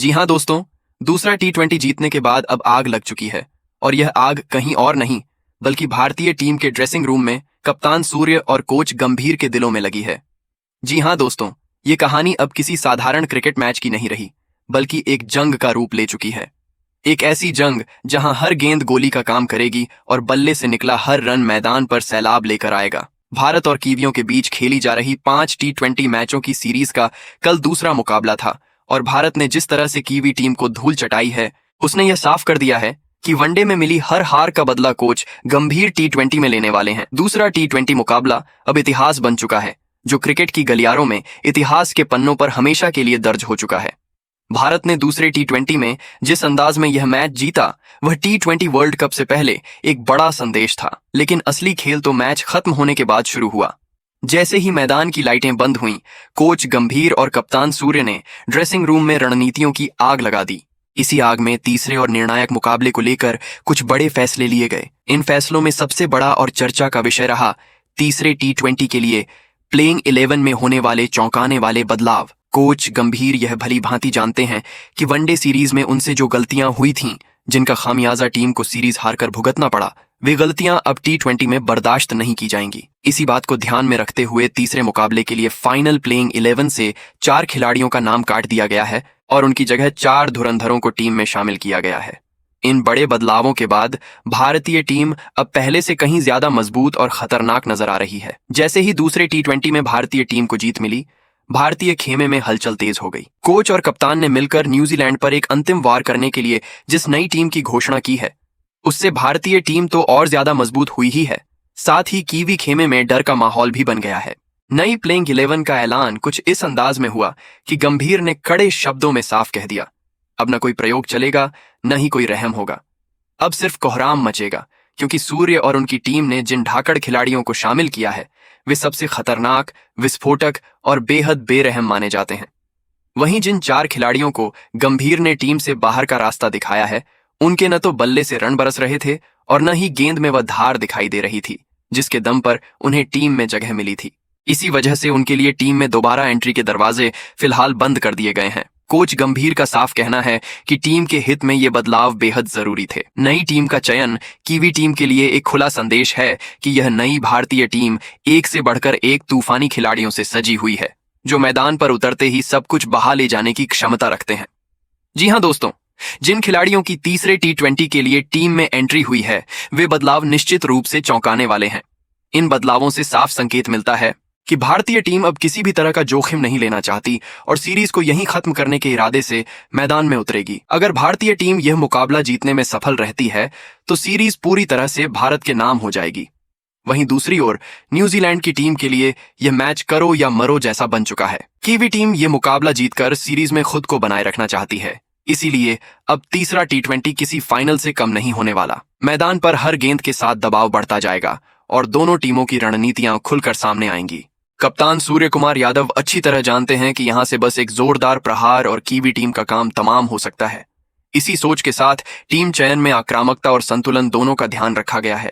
जी हाँ दोस्तों, दूसरा टी20 जीतने के बाद अब आग लग चुकी है। और यह आग कहीं और नहीं बल्कि भारतीय टीम के ड्रेसिंग रूम में कप्तान सूर्य और कोच गंभीर के दिलों में लगी है। जी हाँ दोस्तों, ये कहानी अब किसी साधारण क्रिकेट मैच की नहीं रही बल्कि एक जंग का रूप ले चुकी है। एक ऐसी जंग जहां हर गेंद गोली का काम करेगी और बल्ले से निकला हर रन मैदान पर सैलाब लेकर आएगा। भारत और कीवियों के बीच खेली जा रही 5 टी20 मैचों की सीरीज का कल दूसरा मुकाबला था और भारत ने जिस तरह से कीवी टीम को धूल चटाई है, उसने यह साफ कर दिया है कि वनडे में मिली हर हार का बदला कोच गंभीर टी20 में लेने वाले हैं। दूसरा टी20 मुकाबला अब इतिहास बन चुका है, जो क्रिकेट की गलियारों में इतिहास के पन्नों पर हमेशा के लिए दर्ज हो चुका है। भारत ने दूसरे टी20 में जिस अंदाज में यह मैच जीता, वह टी20 वर्ल्ड कप से पहले एक बड़ा संदेश था। लेकिन असली खेल तो मैच खत्म होने के बाद शुरू हुआ। जैसे ही मैदान की लाइटें बंद हुईं, कोच गंभीर और कप्तान सूर्य ने ड्रेसिंग रूम में रणनीतियों की आग लगा दी। इसी आग में तीसरे और निर्णायक मुकाबले को लेकर कुछ बड़े फैसले लिए गए। इन फैसलों में सबसे बड़ा और चर्चा का विषय रहा तीसरे टी20 के लिए प्लेइंग 11 में होने वाले चौंकाने वाले बदलाव। कोच गंभीर यह भली भांति जानते हैं कि वनडे सीरीज में उनसे जो गलतियां हुई थीं, जिनका खामियाजा टीम को सीरीज हारकर भुगतना पड़ा, वे गलतियां अब टी20 में बर्दाश्त नहीं की जाएंगी। इसी बात को ध्यान में रखते हुए तीसरे मुकाबले के लिए फाइनल प्लेइंग 11 से 4 खिलाड़ियों का नाम काट दिया गया है और उनकी जगह 4 धुरंधरों को टीम में शामिल किया गया है। इन बड़े बदलावों के बाद भारतीय टीम अब पहले से कहीं ज्यादा मजबूत और खतरनाक नजर आ रही है। जैसे ही दूसरे टी20 में भारतीय टीम को जीत मिली, भारतीय खेमे में हलचल तेज हो गई। कोच और कप्तान ने मिलकर न्यूजीलैंड पर एक अंतिम वार करने के लिए जिस नई टीम की घोषणा की है, उससे भारतीय टीम तो और ज्यादा मजबूत हुई ही है, साथ ही कीवी खेमे में डर का माहौल भी बन गया है। नई प्लेइंग 11 का ऐलान कुछ इस अंदाज में हुआ कि गंभीर ने कड़े शब्दों में साफ कह दिया, अब न कोई प्रयोग चलेगा, न ही कोई रहम होगा। अब सिर्फ कोहराम मचेगा, क्योंकि सूर्य और उनकी टीम ने जिन धाकड़ खिलाड़ियों को शामिल किया है, वे सबसे खतरनाक, विस्फोटक और बेहद बेरहम माने जाते हैं। वहीं जिन 4 खिलाड़ियों को गंभीर ने टीम से बाहर का रास्ता दिखाया है, उनके न तो बल्ले से रन बरस रहे थे और न ही गेंद में वह धार दिखाई दे रही थी जिसके दम पर उन्हें टीम में जगह मिली थी। इसी वजह से उनके लिए टीम में दोबारा एंट्री के दरवाजे फिलहाल बंद कर दिए गए हैं। कोच गंभीर का साफ कहना है कि टीम के हित में ये बदलाव बेहद जरूरी थे। नई टीम का चयन कीवी टीम के लिए एक खुला संदेश है कि यह नई भारतीय टीम एक से बढ़कर एक तूफानी खिलाड़ियों से सजी हुई है, जो मैदान पर उतरते ही सब कुछ बहा ले जाने की क्षमता रखते हैं। जी हाँ दोस्तों, जिन खिलाड़ियों की तीसरे टी20 के लिए टीम में एंट्री हुई है, वे बदलाव निश्चित रूप से चौंकाने वाले हैं। इन बदलावों से साफ संकेत मिलता है कि भारतीय टीम अब किसी भी तरह का जोखिम नहीं लेना चाहती और सीरीज को यहीं खत्म करने के इरादे से मैदान में उतरेगी। अगर भारतीय टीम यह मुकाबला जीतने में सफल रहती है तो सीरीज पूरी तरह से भारत के नाम हो जाएगी। वहीं दूसरी ओर न्यूजीलैंड की टीम के लिए यह मैच करो या मरो जैसा बन चुका है। कीवी टीम यह मुकाबला जीतकर सीरीज में खुद को बनाए रखना चाहती है, इसीलिए अब तीसरा टी20 किसी फाइनल से कम नहीं होने वाला। मैदान पर हर गेंद के साथ दबाव बढ़ता जाएगा और दोनों टीमों की रणनीतियां खुलकर सामने आएंगी। कप्तान सूर्य कुमार यादव अच्छी तरह जानते हैं कि यहां से बस एक जोरदार प्रहार और कीवी टीम का काम तमाम हो सकता है। इसी सोच के साथ टीम चयन में आक्रामकता और संतुलन दोनों का ध्यान रखा गया है।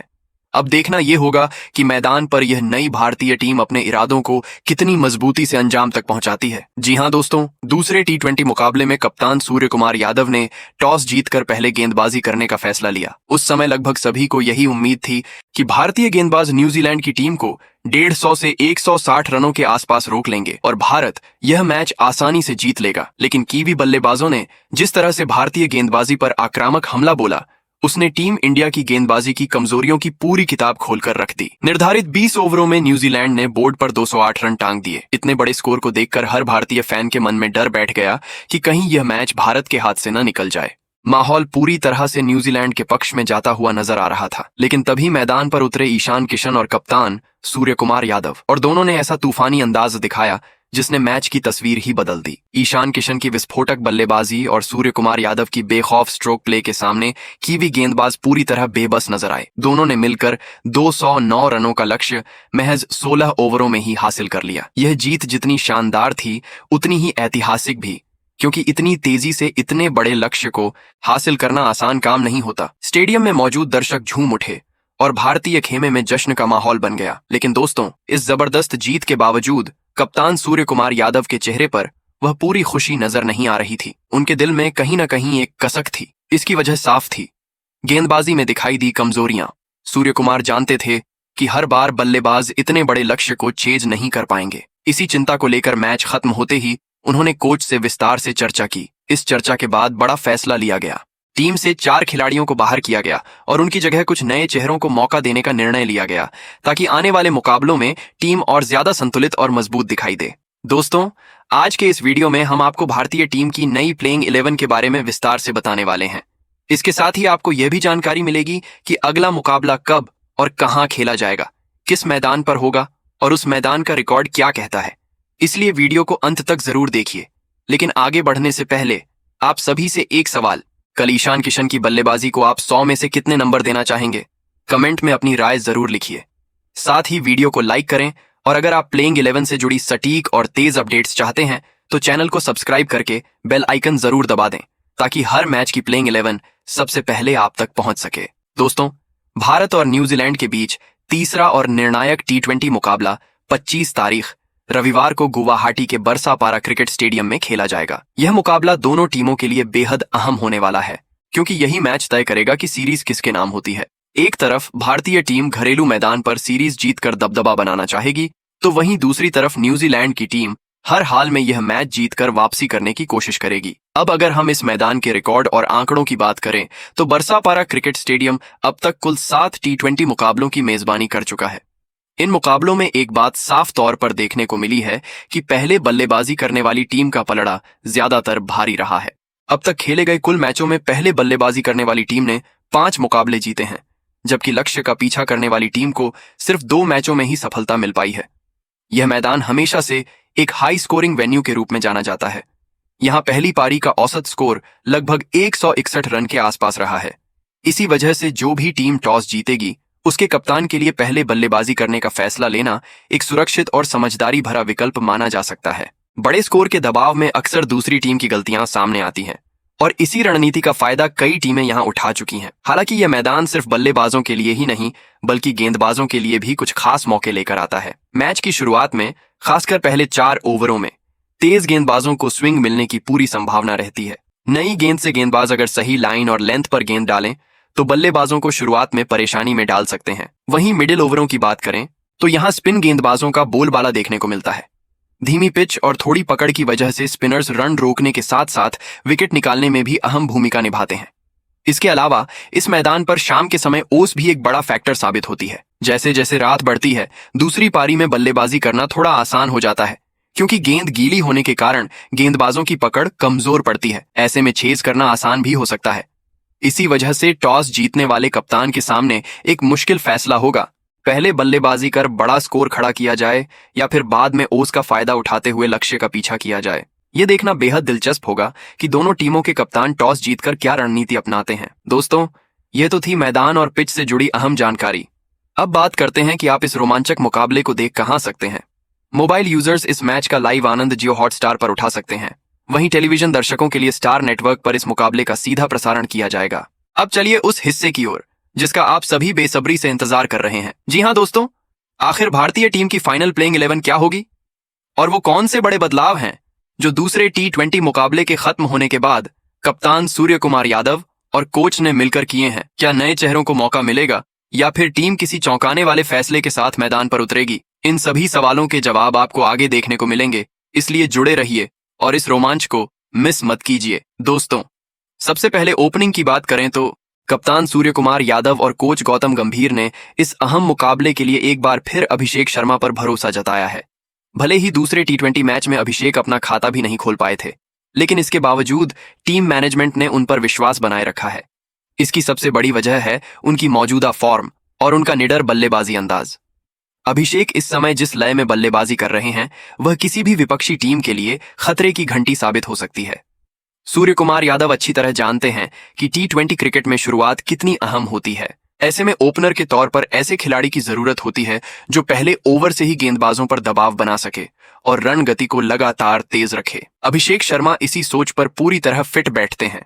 अब देखना यह होगा कि मैदान पर यह नई भारतीय टीम अपने इरादों को कितनी मजबूती से अंजाम तक पहुंचाती है। जी हां दोस्तों, दूसरे टी20 मुकाबले में कप्तान सूर्य कुमार यादव ने टॉस जीतकर पहले गेंदबाजी करने का फैसला लिया। उस समय लगभग सभी को यही उम्मीद थी कि भारतीय गेंदबाज न्यूजीलैंड की टीम को 150 से 160 रनों के आसपास रोक लेंगे और भारत यह मैच आसानी से जीत लेगा। लेकिन कीवी बल्लेबाजों ने जिस तरह से भारतीय गेंदबाजी पर आक्रामक हमला बोला, उसने टीम इंडिया की गेंदबाजी की कमजोरियों की पूरी किताब खोलकर रख दी। निर्धारित 20 ओवरों में न्यूजीलैंड ने बोर्ड पर 208 रन टांग दिए। इतने बड़े स्कोर को देखकर हर भारतीय फैन के मन में डर बैठ गया कि कहीं यह मैच भारत के हाथ से न निकल जाए। माहौल पूरी तरह से न्यूजीलैंड के पक्ष में जाता हुआ नजर आ रहा था। लेकिन तभी मैदान पर उतरे ईशान किशन और कप्तान सूर्य कुमार यादव, और दोनों ने ऐसा तूफानी अंदाज दिखाया जिसने मैच की तस्वीर ही बदल दी। ईशान किशन की विस्फोटक बल्लेबाजी और सूर्य कुमार यादव की बेखौफ स्ट्रोक प्ले के सामने कीवी गेंदबाज पूरी तरह बेबस नजर आए। दोनों ने मिलकर 209 रनों का लक्ष्य महज 16 ओवरों में ही हासिल कर लिया। यह जीत जितनी शानदार थी उतनी ही ऐतिहासिक भी, क्योंकि इतनी तेजी से इतने बड़े लक्ष्य को हासिल करना आसान काम नहीं होता। स्टेडियम में मौजूद दर्शक झूम उठे और भारतीय खेमे में जश्न का माहौल बन गया। लेकिन दोस्तों, इस जबरदस्त जीत के बावजूद कप्तान सूर्य कुमार यादव के चेहरे पर वह पूरी खुशी नजर नहीं आ रही थी। उनके दिल में कहीं ना कहीं एक कसक थी। इसकी वजह साफ थी, गेंदबाजी में दिखाई दी कमजोरियां। सूर्य कुमार जानते थे कि हर बार बल्लेबाज इतने बड़े लक्ष्य को चेज नहीं कर पाएंगे। इसी चिंता को लेकर मैच खत्म होते ही उन्होंने कोच से विस्तार से चर्चा की। इस चर्चा के बाद बड़ा फैसला लिया गया। टीम से 4 खिलाड़ियों को बाहर किया गया और उनकी जगह कुछ नए चेहरों को मौका देने का निर्णय लिया गया, ताकि आने वाले मुकाबलों में टीम और ज्यादा संतुलित और मजबूत दिखाई दे। दोस्तों, आज के इस वीडियो में हम आपको भारतीय टीम की नई प्लेइंग 11 के बारे में विस्तार से बताने वाले हैं। इसके साथ ही आपको यह भी जानकारी मिलेगी कि अगला मुकाबला कब और कहां खेला जाएगा, किस मैदान पर होगा और उस मैदान का रिकॉर्ड क्या कहता है। इसलिए वीडियो को अंत तक जरूर देखिए। लेकिन आगे बढ़ने से पहले आप सभी से एक सवाल, कल ईशान किशन की बल्लेबाजी को आप 100 में से कितने नंबर देना चाहेंगे? कमेंट में अपनी राय जरूर लिखिए। साथ ही वीडियो को लाइक करें और अगर आप प्लेइंग 11 से जुड़ी सटीक और तेज अपडेट्स चाहते हैं तो चैनल को सब्सक्राइब करके बेल आइकन जरूर दबा दें, ताकि हर मैच की प्लेइंग 11 सबसे पहले आप तक पहुंच सके। दोस्तों, भारत और न्यूजीलैंड के बीच तीसरा और निर्णायक T20 मुकाबला 25 तारीख रविवार को गुवाहाटी के बरसापारा क्रिकेट स्टेडियम में खेला जाएगा। यह मुकाबला दोनों टीमों के लिए बेहद अहम होने वाला है, क्योंकि यही मैच तय करेगा कि सीरीज किसके नाम होती है। एक तरफ भारतीय टीम घरेलू मैदान पर सीरीज जीतकर दबदबा बनाना चाहेगी, तो वहीं दूसरी तरफ न्यूजीलैंड की टीम हर हाल में यह मैच जीतकर वापसी करने की कोशिश करेगी। अब अगर हम इस मैदान के रिकॉर्ड और आंकड़ों की बात करें तो बरसापारा क्रिकेट स्टेडियम अब तक कुल 7 T20 मुकाबलों की मेजबानी कर चुका है। इन मुकाबलों में एक बात साफ तौर पर देखने को मिली है कि पहले बल्लेबाजी करने वाली टीम का पलड़ा ज्यादातर भारी रहा है। अब तक खेले गए कुल मैचों में पहले बल्लेबाजी करने वाली टीम ने 5 मुकाबले जीते हैं, जबकि लक्ष्य का पीछा करने वाली टीम को सिर्फ 2 मैचों में ही सफलता मिल पाई है। यह मैदान हमेशा से एक हाई स्कोरिंग वेन्यू के रूप में जाना जाता है। यहां पहली पारी का औसत स्कोर लगभग 161 रन के आसपास रहा है। इसी वजह से जो भी टीम टॉस जीतेगी उसके कप्तान के लिए पहले बल्लेबाजी करने का फैसला लेना एक सुरक्षित और समझदारी भरा विकल्प माना जा सकता है। बड़े स्कोर के दबाव में अक्सर दूसरी टीम की गलतियां सामने आती हैं और इसी रणनीति का फायदा कई टीमें यहां उठा चुकी हैं। हालांकि यह मैदान सिर्फ बल्लेबाजों के लिए ही नहीं बल्कि गेंदबाजों के लिए भी कुछ खास मौके लेकर आता है। मैच की शुरुआत में खासकर पहले 4 ओवरों में तेज गेंदबाजों को स्विंग मिलने की पूरी संभावना रहती है। नई गेंद से गेंदबाज अगर सही लाइन और लेंथ पर गेंद डालें तो बल्लेबाजों को शुरुआत में परेशानी में डाल सकते हैं। वहीं मिडिल ओवरों की बात करें तो यहां स्पिन गेंदबाजों का बोलबाला देखने को मिलता है। धीमी पिच और थोड़ी पकड़ की वजह से स्पिनर्स रन रोकने के साथ साथ विकेट निकालने में भी अहम भूमिका निभाते हैं। इसके अलावा इस मैदान पर शाम के समय ओस भी एक बड़ा फैक्टर साबित होती है। जैसे जैसे रात बढ़ती है दूसरी पारी में बल्लेबाजी करना थोड़ा आसान हो जाता है, क्योंकि गेंद गीली होने के कारण गेंदबाजों की पकड़ कमजोर पड़ती है। ऐसे में चेज करना आसान भी हो सकता है। इसी वजह से टॉस जीतने वाले कप्तान के सामने एक मुश्किल फैसला होगा, पहले बल्लेबाजी कर बड़ा स्कोर खड़ा किया जाए या फिर बाद में ओस का फायदा उठाते हुए लक्ष्य का पीछा किया जाए। यह देखना बेहद दिलचस्प होगा कि दोनों टीमों के कप्तान टॉस जीतकर क्या रणनीति अपनाते हैं। दोस्तों, यह तो थी मैदान और पिच से जुड़ी अहम जानकारी। अब बात करते हैं कि आप इस रोमांचक मुकाबले को देख कहां सकते हैं। मोबाइल यूजर्स इस मैच का लाइव आनंद जियो हॉटस्टार पर उठा सकते हैं। वहीं टेलीविजन दर्शकों के लिए स्टार नेटवर्क पर इस मुकाबले का सीधा प्रसारण किया जाएगा। अब चलिए उस हिस्से की ओर जिसका आप सभी बेसब्री से इंतजार कर रहे हैं। जी हां दोस्तों, आखिर भारतीय टीम की फाइनल प्लेइंग 11 क्या होगी और वो कौन से बड़े बदलाव हैं जो दूसरे T20 मुकाबले के खत्म होने के बाद कप्तान सूर्य कुमार यादव और कोच ने मिलकर किए हैं। क्या नए चेहरों को मौका मिलेगा या फिर टीम किसी चौंकाने वाले फैसले के साथ मैदान पर उतरेगी? इन सभी सवालों के जवाब आपको आगे देखने को मिलेंगे, इसलिए जुड़े रहिए और इस रोमांच को मिस मत कीजिए। दोस्तों, सबसे पहले ओपनिंग की बात करें तो कप्तान सूर्य कुमार यादव और कोच गौतम गंभीर ने इस अहम मुकाबले के लिए एक बार फिर अभिषेक शर्मा पर भरोसा जताया है। भले ही दूसरे T20 मैच में अभिषेक अपना खाता भी नहीं खोल पाए थे, लेकिन इसके बावजूद टीम मैनेजमेंट ने उन पर विश्वास बनाए रखा है। इसकी सबसे बड़ी वजह है उनकी मौजूदा फॉर्म और उनका निडर बल्लेबाजी अंदाज। अभिषेक इस समय जिस लय में बल्लेबाजी कर रहे हैं वह किसी भी विपक्षी टीम के लिए खतरे की घंटी साबित हो सकती है। सूर्य कुमार यादव अच्छी तरह जानते हैं कि T20 क्रिकेट में शुरुआत कितनी अहम होती है। ऐसे में ओपनर के तौर पर ऐसे खिलाड़ी की जरूरत होती है जो पहले ओवर से ही गेंदबाजों पर दबाव बना सके और रन गति को लगातार तेज रखे। अभिषेक शर्मा इसी सोच पर पूरी तरह फिट बैठते हैं।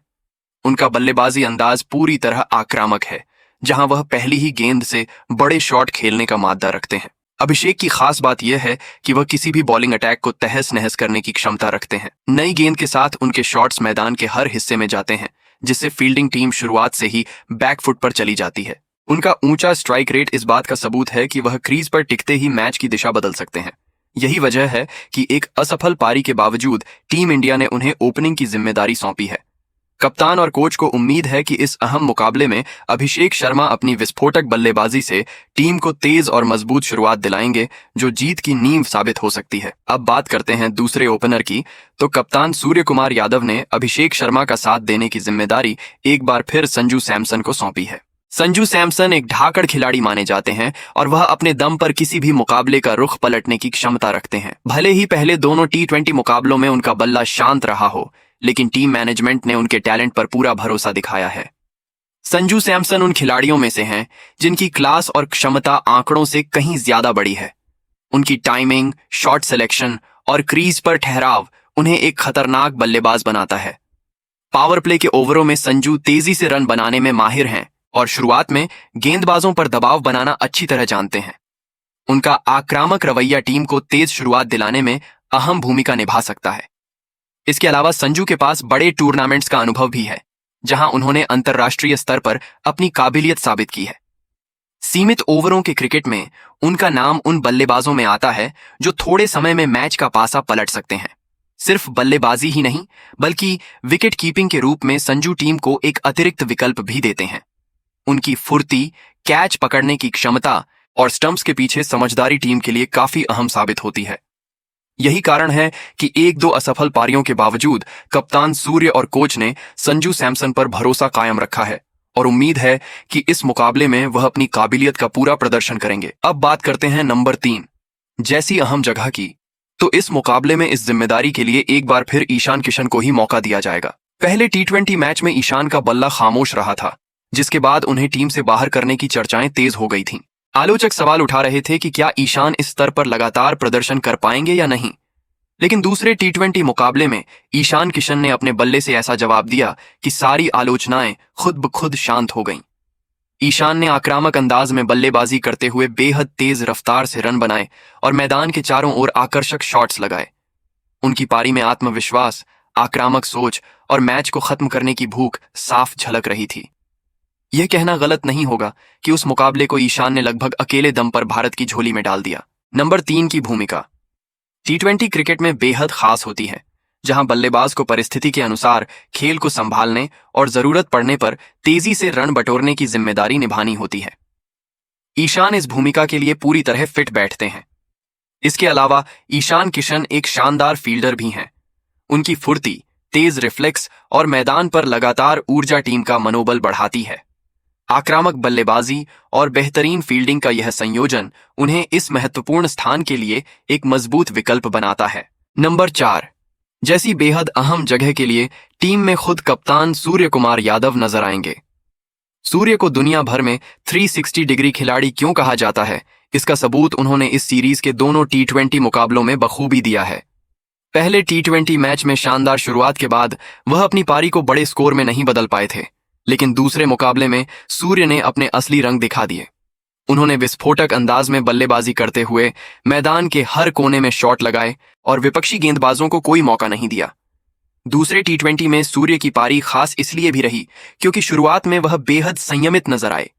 उनका बल्लेबाजी अंदाज पूरी तरह आक्रामक है, जहां वह पहली ही गेंद से बड़े शॉट खेलने का माद्दा रखते हैं। अभिषेक की खास बात यह है कि वह किसी भी बॉलिंग अटैक को तहस नहस करने की क्षमता रखते हैं। नई गेंद के साथ उनके शॉट्स मैदान के हर हिस्से में जाते हैं, जिससे फील्डिंग टीम शुरुआत से ही बैकफुट पर चली जाती है। उनका ऊंचा स्ट्राइक रेट इस बात का सबूत है कि वह क्रीज पर टिकते ही मैच की दिशा बदल सकते हैं। यही वजह है कि एक असफल पारी के बावजूद टीम इंडिया ने उन्हें ओपनिंग की जिम्मेदारी सौंपी है। कप्तान और कोच को उम्मीद है कि इस अहम मुकाबले में अभिषेक शर्मा अपनी विस्फोटक बल्लेबाजी से टीम को तेज और मजबूत शुरुआत दिलाएंगे, जो जीत की नींव साबित हो सकती है। अब बात करते हैं दूसरे ओपनर की, तो कप्तान सूर्य कुमार यादव ने अभिषेक शर्मा का साथ देने की जिम्मेदारी एक बार फिर संजू सैमसन को सौंपी है। संजू सैमसन एक ढाकड़ खिलाड़ी माने जाते हैं और वह अपने दम पर किसी भी मुकाबले का रुख पलटने की क्षमता रखते हैं। भले ही पहले दोनों T20 मुकाबलों में उनका बल्ला शांत रहा हो, लेकिन टीम मैनेजमेंट ने उनके टैलेंट पर पूरा भरोसा दिखाया है। संजू सैमसन उन खिलाड़ियों में से हैं जिनकी क्लास और क्षमता आंकड़ों से कहीं ज्यादा बड़ी है। उनकी टाइमिंग, शॉट सिलेक्शन और क्रीज पर ठहराव उन्हें एक खतरनाक बल्लेबाज बनाता है। पावर प्ले के ओवरों में संजू तेजी से रन बनाने में माहिर हैं और शुरुआत में गेंदबाजों पर दबाव बनाना अच्छी तरह जानते हैं। उनका आक्रामक रवैया टीम को तेज शुरुआत दिलाने में अहम भूमिका निभा सकता है। इसके अलावा संजू के पास बड़े टूर्नामेंट्स का अनुभव भी है, जहां उन्होंने अंतर्राष्ट्रीय स्तर पर अपनी काबिलियत साबित की है। सीमित ओवरों के क्रिकेट में उनका नाम उन बल्लेबाजों में आता है जो थोड़े समय में मैच का पासा पलट सकते हैं। सिर्फ बल्लेबाजी ही नहीं, बल्कि विकेट कीपिंग के रूप में संजू टीम को एक अतिरिक्त विकल्प भी देते हैं। उनकी फुर्ती, कैच पकड़ने की क्षमता और स्टंप्स के पीछे समझदारी टीम के लिए काफी अहम साबित होती है। यही कारण है कि एक दो असफल पारियों के बावजूद कप्तान सूर्य और कोच ने संजू सैमसन पर भरोसा कायम रखा है और उम्मीद है कि इस मुकाबले में वह अपनी काबिलियत का पूरा प्रदर्शन करेंगे। अब बात करते हैं नंबर 3 जैसी अहम जगह की, तो इस मुकाबले में इस जिम्मेदारी के लिए एक बार फिर ईशान किशन को ही मौका दिया जाएगा। पहले T20 मैच में ईशान का बल्ला खामोश रहा था, जिसके बाद उन्हें टीम से बाहर करने की चर्चाएं तेज हो गई थीं। आलोचक सवाल उठा रहे थे कि क्या ईशान इस स्तर पर लगातार प्रदर्शन कर पाएंगे या नहीं, लेकिन दूसरे T20 मुकाबले में ईशान किशन ने अपने बल्ले से ऐसा जवाब दिया कि सारी आलोचनाएं खुद ब खुद शांत हो गईं। ईशान ने आक्रामक अंदाज में बल्लेबाजी करते हुए बेहद तेज रफ्तार से रन बनाए और मैदान के चारों ओर आकर्षक शॉट्स लगाए। उनकी पारी में आत्मविश्वास, आक्रामक सोच और मैच को खत्म करने की भूख साफ झलक रही थी। यह कहना गलत नहीं होगा कि उस मुकाबले को ईशान ने लगभग अकेले दम पर भारत की झोली में डाल दिया। नंबर 3 की भूमिका T20 क्रिकेट में बेहद खास होती है, जहां बल्लेबाज को परिस्थिति के अनुसार खेल को संभालने और जरूरत पड़ने पर तेजी से रन बटोरने की जिम्मेदारी निभानी होती है। ईशान इस भूमिका के लिए पूरी तरह फिट बैठते हैं। इसके अलावा ईशान किशन एक शानदार फील्डर भी हैं। उनकी फुर्ती, तेज रिफ्लेक्स और मैदान पर लगातार ऊर्जा टीम का मनोबल बढ़ाती है। आक्रामक बल्लेबाजी और बेहतरीन फील्डिंग का यह संयोजन उन्हें इस महत्वपूर्ण स्थान के लिए एक मजबूत विकल्प बनाता है। नंबर 4 जैसी बेहद अहम जगह के लिए टीम में खुद कप्तान सूर्य कुमार यादव नजर आएंगे। सूर्य को दुनिया भर में 360 डिग्री खिलाड़ी क्यों कहा जाता है, इसका सबूत उन्होंने इस सीरीज के दोनों T20 मुकाबलों में बखूबी दिया है। पहले T20 मैच में शानदार शुरुआत के बाद वह अपनी पारी को बड़े स्कोर में नहीं बदल पाए थे, लेकिन दूसरे मुकाबले में सूर्य ने अपने असली रंग दिखा दिए। उन्होंने विस्फोटक अंदाज में बल्लेबाजी करते हुए मैदान के हर कोने में शॉट लगाए और विपक्षी गेंदबाजों को कोई मौका नहीं दिया। दूसरे T20 में सूर्य की पारी खास इसलिए भी रही क्योंकि शुरुआत में वह बेहद संयमित नजर आए।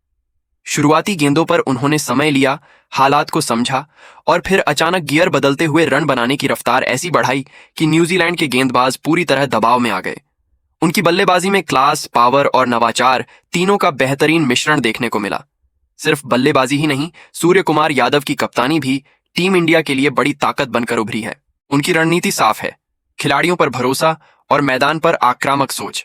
शुरुआती गेंदों पर उन्होंने समय लिया, हालात को समझा और फिर अचानक गियर बदलते हुए रन बनाने की रफ्तार ऐसी बढ़ाई कि न्यूजीलैंड के गेंदबाज पूरी तरह दबाव में आ गए। उनकी बल्लेबाजी में क्लास, पावर और नवाचार तीनों का बेहतरीन मिश्रण देखने को मिला। सिर्फ बल्लेबाजी ही नहीं, सूर्य कुमार यादव की कप्तानी भी टीम इंडिया के लिए बड़ी ताकत बनकर उभरी है। उनकी रणनीति साफ है, खिलाड़ियों पर भरोसा और मैदान पर आक्रामक सोच।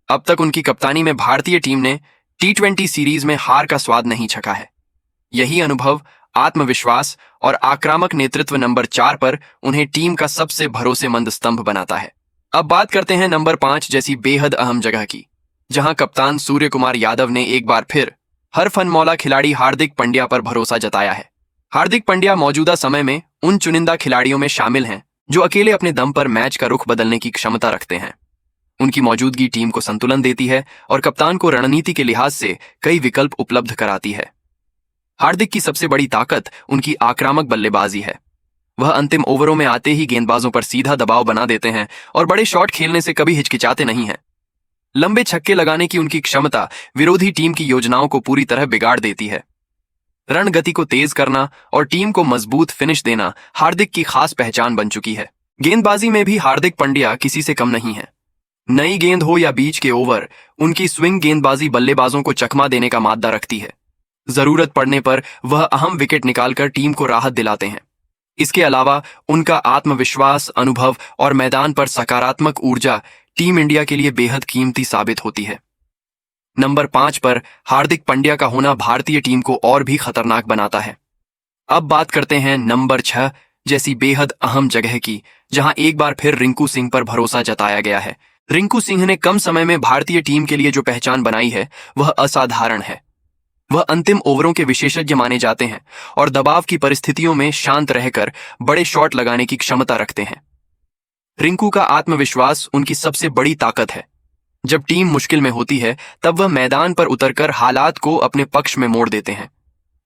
अब तक उनकी कप्तानी में भारतीय टीम ने T20 सीरीज में हार का स्वाद नहीं चखा है। यही अनुभव, आत्मविश्वास और आक्रामक नेतृत्व नंबर 4 पर उन्हें टीम का सबसे भरोसेमंद स्तंभ बनाता है। अब बात करते हैं नंबर 5 जैसी बेहद अहम जगह की, जहां कप्तान सूर्य कुमार यादव ने एक बार फिर हर फनमौला खिलाड़ी हार्दिक पांड्या पर भरोसा जताया है। हार्दिक पांड्या मौजूदा समय में उन चुनिंदा खिलाड़ियों में शामिल हैं जो अकेले अपने दम पर मैच का रुख बदलने की क्षमता रखते हैं। उनकी मौजूदगी टीम को संतुलन देती है और कप्तान को रणनीति के लिहाज से कई विकल्प उपलब्ध कराती है। हार्दिक की सबसे बड़ी ताकत उनकी आक्रामक बल्लेबाजी है। वह अंतिम ओवरों में आते ही गेंदबाजों पर सीधा दबाव बना देते हैं और बड़े शॉट खेलने से कभी हिचकिचाते नहीं हैं। लंबे छक्के लगाने की उनकी क्षमता विरोधी टीम की योजनाओं को पूरी तरह बिगाड़ देती है। रन गति को तेज करना और टीम को मजबूत फिनिश देना हार्दिक की खास पहचान बन चुकी है। गेंदबाजी में भी हार्दिक पांड्या किसी से कम नहीं है। नई गेंद हो या बीच के ओवर, उनकी स्विंग गेंदबाजी बल्लेबाजों को चकमा देने का मादा रखती है। जरूरत पड़ने पर वह अहम विकेट निकालकर टीम को राहत दिलाते हैं। इसके अलावा उनका आत्मविश्वास, अनुभव और मैदान पर सकारात्मक ऊर्जा टीम इंडिया के लिए बेहद कीमती साबित होती है। नंबर 5 पर हार्दिक पांड्या का होना भारतीय टीम को और भी खतरनाक बनाता है। अब बात करते हैं नंबर 6 जैसी बेहद अहम जगह की, जहां एक बार फिर रिंकू सिंह पर भरोसा जताया गया है। रिंकू सिंह ने कम समय में भारतीय टीम के लिए जो पहचान बनाई है वह असाधारण है। वह अंतिम ओवरों के विशेषज्ञ माने जाते हैं और दबाव की परिस्थितियों में शांत रहकर बड़े शॉट लगाने की क्षमता रखते हैं। रिंकू का आत्मविश्वास उनकी सबसे बड़ी ताकत है। जब टीम मुश्किल में होती है तब वह मैदान पर उतरकर हालात को अपने पक्ष में मोड़ देते हैं।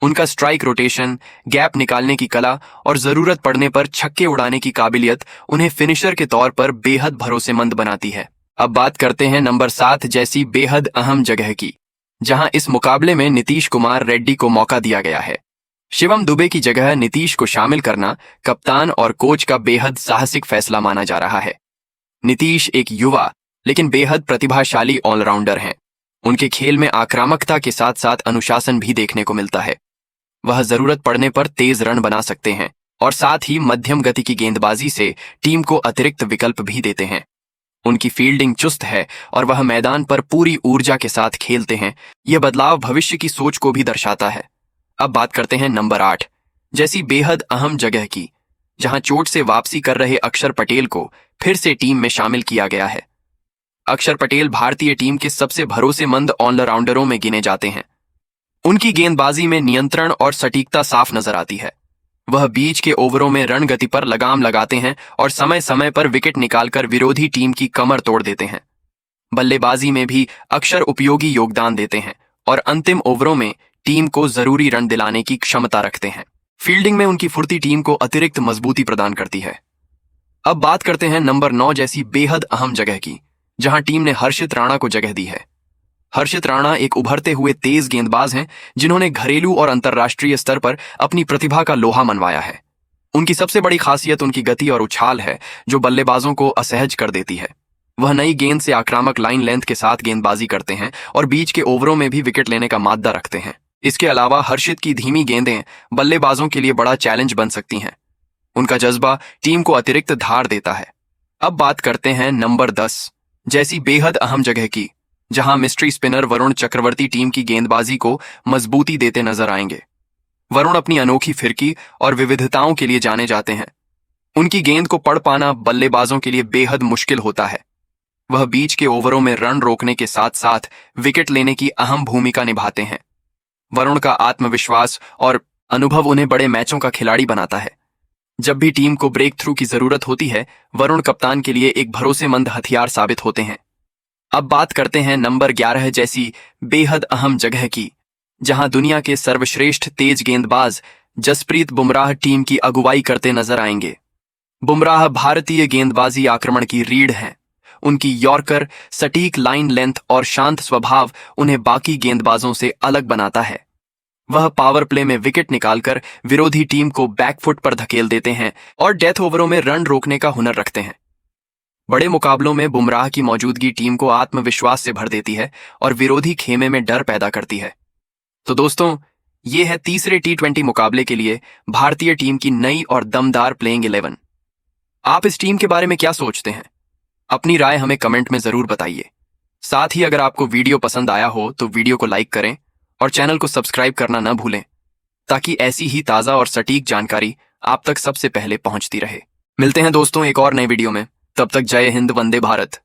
उनका स्ट्राइक रोटेशन, गैप निकालने की कला और जरूरत पड़ने पर छक्के उड़ाने की काबिलियत उन्हें फिनिशर के तौर पर बेहद भरोसेमंद बनाती है। अब बात करते हैं नंबर 7 जैसी बेहद अहम जगह की, जहां इस मुकाबले में नीतीश कुमार रेड्डी को मौका दिया गया है। शिवम दुबे की जगह नीतीश को शामिल करना कप्तान और कोच का बेहद साहसिक फैसला माना जा रहा है। नीतीश एक युवा लेकिन बेहद प्रतिभाशाली ऑलराउंडर हैं। उनके खेल में आक्रामकता के साथ साथ अनुशासन भी देखने को मिलता है। वह जरूरत पड़ने पर तेज रन बना सकते हैं और साथ ही मध्यम गति की गेंदबाजी से टीम को अतिरिक्त विकल्प भी देते हैं। उनकी फील्डिंग चुस्त है और वह मैदान पर पूरी ऊर्जा के साथ खेलते हैं। यह बदलाव भविष्य की सोच को भी दर्शाता है। अब बात करते हैं नंबर 8 जैसी बेहद अहम जगह की, जहां चोट से वापसी कर रहे अक्षर पटेल को फिर से टीम में शामिल किया गया है। अक्षर पटेल भारतीय टीम के सबसे भरोसेमंद ऑलराउंडरों में गिने जाते हैं। उनकी गेंदबाजी में नियंत्रण और सटीकता साफ नजर आती है। वह बीच के ओवरों में रन गति पर लगाम लगाते हैं और समय समय पर विकेट निकालकर विरोधी टीम की कमर तोड़ देते हैं। बल्लेबाजी में भी अक्षर उपयोगी योगदान देते हैं और अंतिम ओवरों में टीम को जरूरी रन दिलाने की क्षमता रखते हैं। फील्डिंग में उनकी फुर्ती टीम को अतिरिक्त मजबूती प्रदान करती है। अब बात करते हैं नंबर 9 जैसी बेहद अहम जगह की, जहां टीम ने हर्षित राणा को जगह दी है। हर्षित राणा एक उभरते हुए तेज गेंदबाज हैं, जिन्होंने घरेलू और अंतर्राष्ट्रीय स्तर पर अपनी प्रतिभा का लोहा मनवाया है। उनकी सबसे बड़ी खासियत उनकी गति और उछाल है, जो बल्लेबाजों को असहज कर देती है। वह नई गेंद से आक्रामक लाइन लेंथ के साथ गेंदबाजी करते हैं और बीच के ओवरों में भी विकेट लेने का मादा रखते हैं। इसके अलावा हर्षित की धीमी गेंदें बल्लेबाजों के लिए बड़ा चैलेंज बन सकती हैं। उनका जज्बा टीम को अतिरिक्त धार देता है। अब बात करते हैं नंबर 10 जैसी बेहद अहम जगह की, जहां mystery spinner Varun Chakravarthy team की गेंदबाजी को मजबूती देते नजर आएंगे। वरुण अपनी अनोखी फिरकी और विविधताओं के लिए जाने जाते हैं। उनकी गेंद को पढ़ पाना बल्लेबाजों के लिए बेहद मुश्किल होता है। वह बीच के ओवरों में रन रोकने के साथ साथ विकेट लेने की अहम भूमिका निभाते हैं। वरुण का आत्मविश्वास और अनुभव उन्हें बड़े मैचों का खिलाड़ी बनाता है। जब भी टीम को ब्रेक थ्रू की जरूरत होती है, वरुण कप्तान के लिए एक भरोसेमंद हथियार साबित होते हैं। अब बात करते हैं नंबर 11 जैसी बेहद अहम जगह की, जहां दुनिया के सर्वश्रेष्ठ तेज गेंदबाज जसप्रीत बुमराह टीम की अगुवाई करते नजर आएंगे। बुमराह भारतीय गेंदबाजी आक्रमण की रीढ़ हैं। उनकी यॉर्कर, सटीक लाइन लेंथ और शांत स्वभाव उन्हें बाकी गेंदबाजों से अलग बनाता है। वह पावर प्ले में विकेट निकालकर विरोधी टीम को बैकफुट पर धकेल देते हैं और डेथ ओवरों में रन रोकने का हुनर रखते हैं। बड़े मुकाबलों में बुमराह की मौजूदगी टीम को आत्मविश्वास से भर देती है और विरोधी खेमे में डर पैदा करती है। तो दोस्तों, ये है तीसरे T20 मुकाबले के लिए भारतीय टीम की नई और दमदार प्लेइंग 11। आप इस टीम के बारे में क्या सोचते हैं? अपनी राय हमें कमेंट में जरूर बताइए। साथ ही अगर आपको वीडियो पसंद आया हो तो वीडियो को लाइक करें और चैनल को सब्सक्राइब करना न भूलें, ताकि ऐसी ही ताज़ा और सटीक जानकारी आप तक सबसे पहले पहुंचती रहे। मिलते हैं दोस्तों एक और नए वीडियो में। तब तक जय हिंद, वंदे भारत।